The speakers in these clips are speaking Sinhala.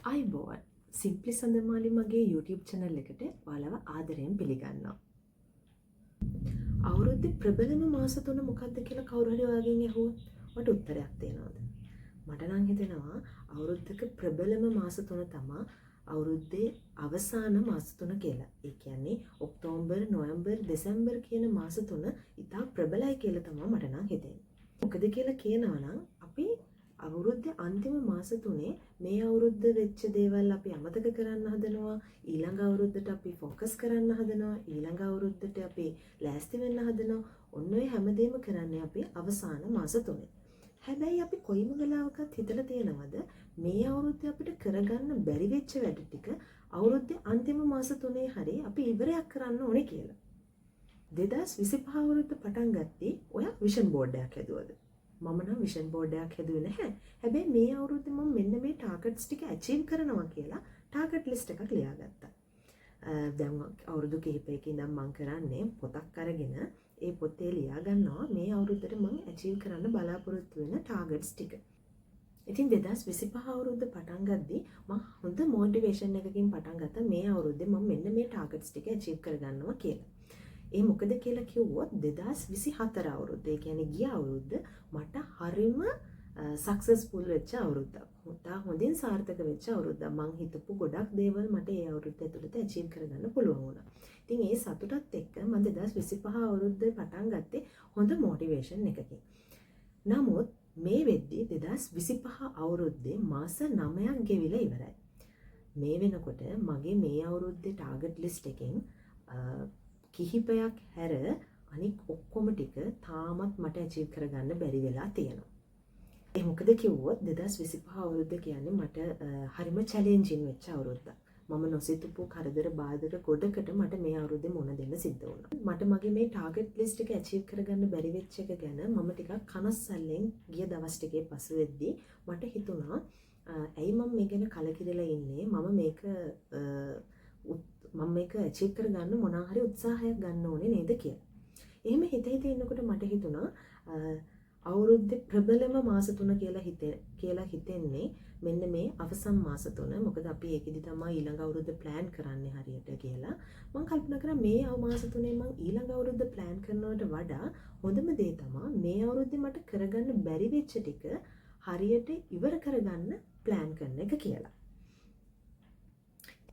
අයිබෝන් සිම්පලි සඳමාලි මගේ YouTube channel එකට ඔයාලව ආදරයෙන් පිළිගන්නවා. අවුරුද්දේ ප්‍රබලම මාස තුන මොකක්ද කියලා කවුරු හරි ඔයාගෙන් අහුවොත් මට උත්තරයක් දෙනවද? මට නම් හිතෙනවා අවුරුද්දක ප්‍රබලම මාස තුන තමයි අවුරුද්දේ අවසාන මාස තුන කියලා. ඒ කියන්නේ ඔක්තෝබර්, නොවැම්බර්, දෙසැම්බර් කියන මාස තුන ඉතා ප්‍රබලයි කියලා තමයි මට නම් හිතෙන්නේ. මොකද කියලා කියනවා නම් අපි අවුරුද්දේ අන්තිම මාස තුනේ මේ අවුරුද්ද වෙච්ච දේවල් අපි අමතක කරන්න හදනවා, ඊළඟ අවුරුද්දට අපි ફોකස් කරන්න හදනවා, ඊළඟ අවුරුද්දට අපි ලෑස්ති වෙන්න හදනවා. ඔන්න ඔය හැමදේම කරන්නේ අපි අවසාන මාස තුනේ. හැබැයි අපි කොයිම වෙලාවකත් හිතලා තියෙනවද මේ අවුරුද්දේ අපිට කරගන්න බැරි වෙච්ච වැඩ ටික අවුරුද්දේ අන්තිම මාස තුනේ හරි අපි ඉවරයක් කරන්න ඕනේ කියලා. 2025 අවුරුද්ද පටන් ගත්තේ ඔයා විෂන් බෝඩ් එකක් හැදුවද? මම නම් විෂන් බෝඩ් එකක් හැදුවේ නැහැ. හැබැයි මේ අවුරුද්දේ මම මෙන්න මේ ටාගට්ස් ටික අචීව් කරනවා කියලා ටාගට් ලිස්ට් එකක් ලියාගත්තා. දැන් අවුරුදු කිහිපයකින් ඉඳන් මම කරන්නේ පොතක් අරගෙන ඒ පොතේ ලියා ගන්නවා මේ අවුරුද්දට මම අචීව් කරන්න බලාපොරොත්තු වෙන ටාගට්ස් ටික. ඉතින් 2025 අවුරුද්ද පටන් ගද්දී මම හොඳ මොටිවේෂන් එකකින් පටන් ගත්තා මේ අවුරුද්දේ මම මෙන්න මේ ටාගට්ස් ටික අචීව් කරගන්නවා කියලා. ඒ මොකද කියලා කිව්වොත් 2024 අවුරුද්ද, ඒ කියන්නේ ගිය අවුරුද්ද මට හරිම සක්සස්ෆුල් වෙච්ච අවුරුද්දක්. හොඳින් සාර්ථක වෙච්ච අවුරුද්දක්. මං හිතපු ගොඩක් දේවල් මට ඒ අවුරුද්ද ඇතුළත අචීව් කරගන්න පුළුවන් වුණා. ඉතින් ඒ සතුටත් එක්ක මම 2025 අවුරුද්දේ පටන් ගත්තේ හොඳ මොටිවේෂන් එකකින්. නමුත් මේ වෙද්දී 2025 අවුරුද්දේ මාස 9ක් ගෙවිලා ඉවරයි. මේ වෙනකොට මගේ මේ අවුරුද්දේ ටාගට් ලිස්ට් එකෙන් කිහිපයක් හැර අනික් ඔක්කොම ටික තාමත් මට අචීව් කරගන්න බැරි වෙලා තියෙනවා. ඒ මොකද කිව්වොත් 2025 අවුරුද්ද කියන්නේ මට හරිම චැලෙන්ජින් වෙච්ච අවුරුද්දක්. මම නොසිතපු කරදර බාධක ගොඩකට මට මේ අවුරුද්දේ මුණ දෙන්න සිද්ධ වුණා. මට මගේ මේ ටාගට් ලිස්ට් එක අචීව් කරගන්න බැරි වෙච්ච එක ගැන මම ටිකක් කනස්සල්ලෙන් ගිය දවස් ටිකේ පසු වෙද්දී මට හිතුණා ඇයි මම මේ ගැන කලකිරලා ඉන්නේ? මම මේක අචීව් කරගන්න මොනවා හරි උත්සාහයක් ගන්න ඕනේ නේද කියලා. එහෙම හිත ඉන්නකොට මට හිතුණා අවුරුද්දේ ප්‍රබලම මාස තුන කියලා හිතෙන්නේ මෙන්න මේ අවසන් මාස තුන. මොකද අපි ඒකෙදි තමයි ඊළඟ අවුරුද්ද ප්ලෑන් කරන්නේ හරියට කියලා. මම කල්පනා කරා මේ මාස තුනේ මම ඊළඟ අවුරුද්ද ප්ලෑන් කරනවට වඩා හොඳම දේ තමයි මේ අවුරුද්දේ මට කරගන්න බැරි වෙච්ච ටික හරියට ඉවර කරගන්න ප්ලෑන් කරන එක කියලා.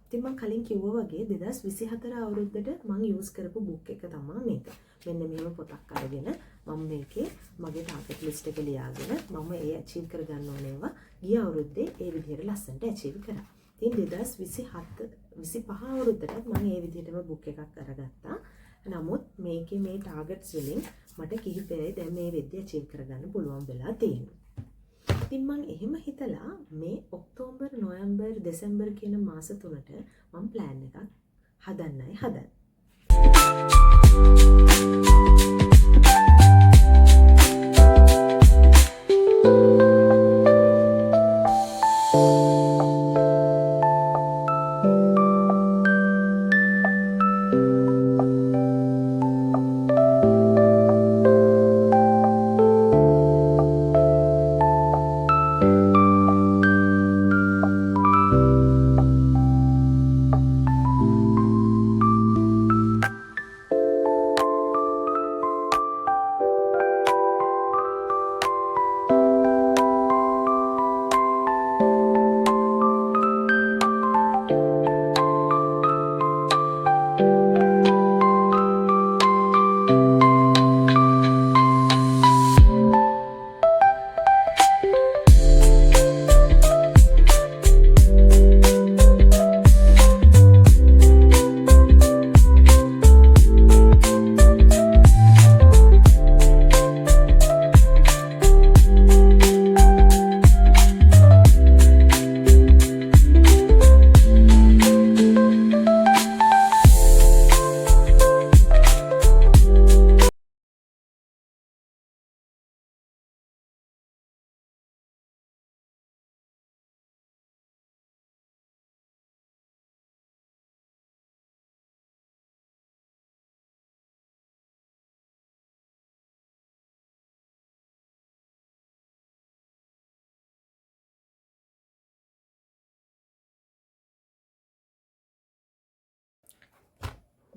ඉතින් මම කලින් කිව්වා වගේ 2024 අවුරුද්දට මම යූස් කරපු බුක් එක තමයි මේක. මෙන්න මෙහෙම පොතක් අරගෙන මම මේකේ මගේ ටාගට් ලිස්ට් එක ලියාගෙන මම ඒ අචීව් කරගන්න ඕනේවා ගිය අවුරුද්දේ ඒ විදිහට ලස්සනට අචීව් කරා. ඉතින් 2025 අවුරුද්දට මම ඒ විදිහටම බුක් එකක් අරගත්තා. නමුත් මේකේ මේ ටාගට්ස් වලින් මට කිහිපයයි දැන් මේ වෙද්දී අචීව් කරගන්න පුළුවන් වෙලා තියෙනවා. ඉතින් මම එහෙම හිතලා මේ ඔක්තෝබර්, නොවැම්බර්, දෙසැම්බර් කියන මාස තුනට මම ප්ලෑන් එකක් හදන්නයි හදන්නේ.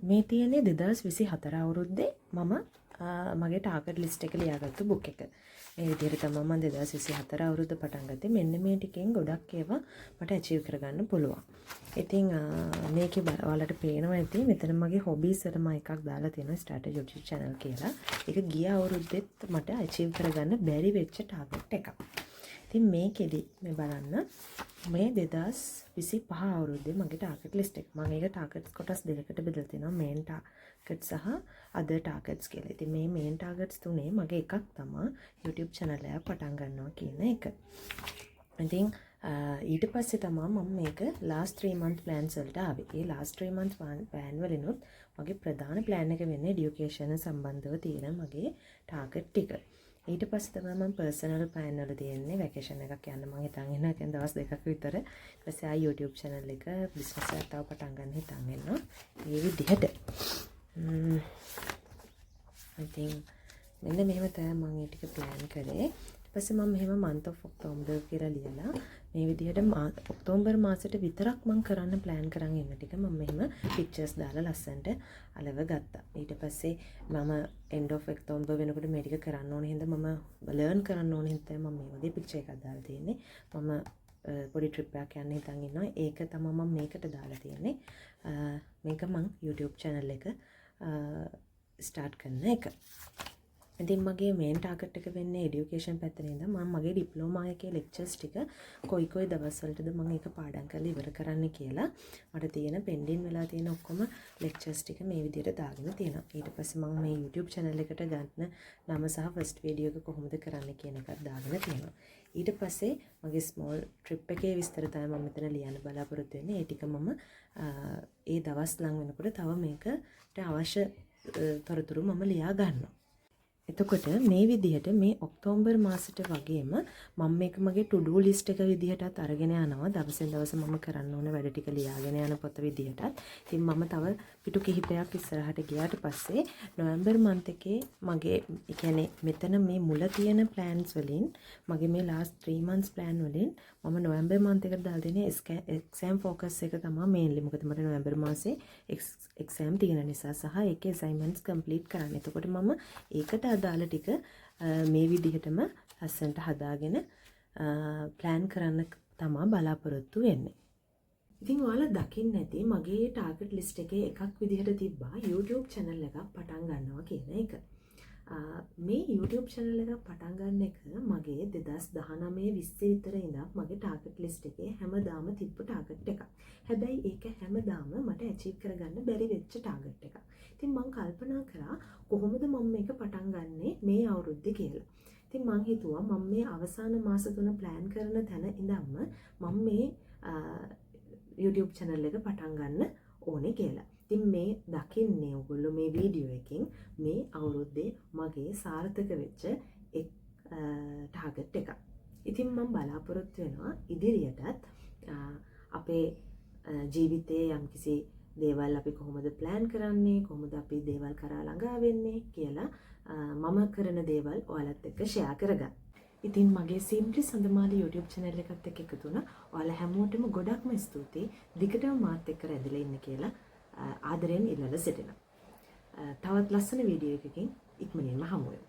මේ තියෙන්නේ 2024 අවුරුද්දේ මම මගේ ටාගට් ලිස්ට් එක ලියාගත්තු බුක් එක. මේ විදිහට තමයි මම 2024 අවුරුද්ද පටන් ගත්තේ. මෙන්න මේ ටිකෙන් ගොඩක් ඒවා මට අචීව් කරගන්න පුළුවන්. ඉතින් මේකේ ඔයාලට පේනවා ඇති මෙතන මගේ හොබීස් වල මම එකක් දාලා තියෙනවා ස්ට්‍රැටජි YouTube channel කියලා. ඒක ගිය අවුරුද්දෙත් මට අචීව් කරගන්න බැරි වෙච්ච ටාගට් එකක්. ඉතින් මේකෙදි මේ බලන්න මේ 2025 අවුරුද්දේ මගේ ටාගට් ලිස්ට් එක. මම ඒක ටාගට්ස් කොටස් දෙකකට බෙදලා තිනවා. මේන් ටාගට් සහ අදර් ටාගට්ස් කියලා. ඉතින් මේ මේන් ටාගට්ස් තුනේ මගේ එකක් තමයි YouTube channel එක පටන් ගන්නවා කියන එක. ඉතින් ඊට පස්සේ තමයි මම මේක last 3 month plans වලට ආවේ. ඒ last 3 month plan වලිනුත් මගේ ප්‍රධාන plan එක වෙන්නේ education සම්බන්ධව තියෙන මගේ ටාගට් ටික. ඊට පස්සේ තමයි මම personal plan වල තියෙන්නේ vacation එකක් යන්න මම හිතන් ඉන්නවා. ඒ කියන්නේ දවස් දෙකක් විතර. ඊට පස්සේ ආ YouTube channel එක business එකක් තව පටන් ගන්න හිතන් ඉන්නවා. මේ විදිහට. I think මෙන්න මෙහෙම තමයි මම ඒ ටික plan කරේ. ඊට පස්සේ මම මෙහෙම month of October කියලා ලියලා මේ විදිහට ඔක්තෝබර් මාසෙට විතරක් මම කරන්න plan කරන් ඉන්න ටික මම මෙහෙම pictures දාලා ලස්සනට අලව ගත්තා. ඊට පස්සේ මම end of October වෙනකොට මේ ටික කරන්න ඕනේ හින්දා මම learn කරන්න ඕනේ හින්දා මම මේ වගේ picture එකක් දාලා තියෙන්නේ. මම පොඩි trip එකක් යන්න හිතන් ඉන්නවා. ඒක තමයි මම මේකට දාලා තියෙන්නේ. මේක මම YouTube channel එක start කරන එක. ඉතින් මගේ මේන් ටාගට් එක වෙන්නේ এডুকেෂන් පැත්තේ ඉඳන් මම මගේ ඩිප්ලෝමා එකේ ලෙක්චර්ස් ටික කොයි දවස්වලටද මම ඒක පාඩම් කරලා ඉවර කරන්න කියලා මට තියෙන පෙන්ඩින් වෙලා තියෙන ඔක්කොම ලෙක්චර්ස් ටික මේ විදිහට දාගෙන තියෙනවා. ඊට පස්සේ මම මේ YouTube channel එකට ගන්න නම සහ ෆස්ට් වීඩියෝ එක කොහොමද කරන්න කියන එකත් දාගෙන තියෙනවා. ඊට පස්සේ මගේ ස්මෝල් ට්‍රිප් එකේ විස්තර තමයි මම මෙතන ලියන්න බලාපොරොත්තු වෙන්නේ. ඒ ටික මම ඒ දවස් ලඟ වෙනකොට තව මේකට අවශ්‍ය තොරතුරු මම ලියා ගන්නවා. එතකොට මේ විදිහට මේ ඔක්තෝබර් මාසෙට වගේම මම මේක මගේ to do list එක විදිහටත් අරගෙන යනවා. දවසෙන් දවස මම කරන්න ඕන වැඩ ටික ලියාගෙන යන පොත විදිහටත්. ඉතින් මම තව පිටු කිහිපයක් ඉස්සරහට ගියාට පස්සේ නොවැම්බර් month එකේ මගේ ඒ කියන්නේ මෙතන මේ මුල තියෙන plans වලින් මගේ මේ last 3 months plan වලින් මම නොවැම්බර් month එකට දාලා දෙන්නේ exam focus එක තමයි mainly. මොකද මට නොවැම්බර් මාසේ exam තියෙන නිසා සහ ඒකේ assignments complete කරන්න. එතකොට මම ඒකට අදාළ ටික මේ විදිහටම ලස්සනට හදාගෙන plan කරන්න තමයි බලාපොරොත්තු වෙන්නේ. ඉතින් ඔයාලා දකින්න ඇති මගේ ටාගට් ලිස්ට් එකේ එකක් විදිහට තිබ්බා YouTube channel එකක් පටන් ගන්නවා කියන එක. මේ YouTube channel එක පටන් ගන්න එක මගේ 2019 20 විතර ඉඳන් මගේ ටාගට් ලිස්ට් එකේ හැමදාම තිබ්බ ටාගට් එකක්. හැබැයි ඒක හැමදාම මට අචීව් කරගන්න බැරි වෙච්ච ටාගට් එකක්. ඉතින් මම කල්පනා කරා කොහොමද මම මේක පටන් ගන්නෙ මේ අවුරුද්දේ කියලා. ඉතින් මම හිතුවා මම මේ අවසාන මාස 3 plan කරන තැන ඉඳන්ම මම මේ YouTube channel එක පටන් ගන්න ඕනේ කියලා. ඉතින් මේ දකින්නේ ඔයගොල්ලෝ මේ වීඩියෝ එකෙන් මේ අවුරුද්දේ මගේ සාර්ථක වෙච්ච එක් ටාගට් එකක්. ඉතින් මම බලාපොරොත්තු වෙනවා ඉදිරියටත් අපේ ජීවිතයේ යම්කිසි දේවල් අපි කොහොමද plan කරන්නේ, කොහොමද අපි දේවල් කරා ළඟා වෙන්නේ කියලා මම කරන දේවල් ඔයාලත් එක්ක share කරගන්න. ඉතින් මගේ Simply සඳමාලි YouTube channel එකත් එක්ක එකතු වුණා. ඔයාලා හැමෝටම ගොඩක්ම ස්තුතියි. දිගටම මාත් එක්ක රැඳිලා ඉන්න කියලා ආදරෙන් ඉල්ලලා සිටිනවා. තවත් ලස්සන වීඩියෝ එකකින් ඉක්මනින්ම හමු වෙමු.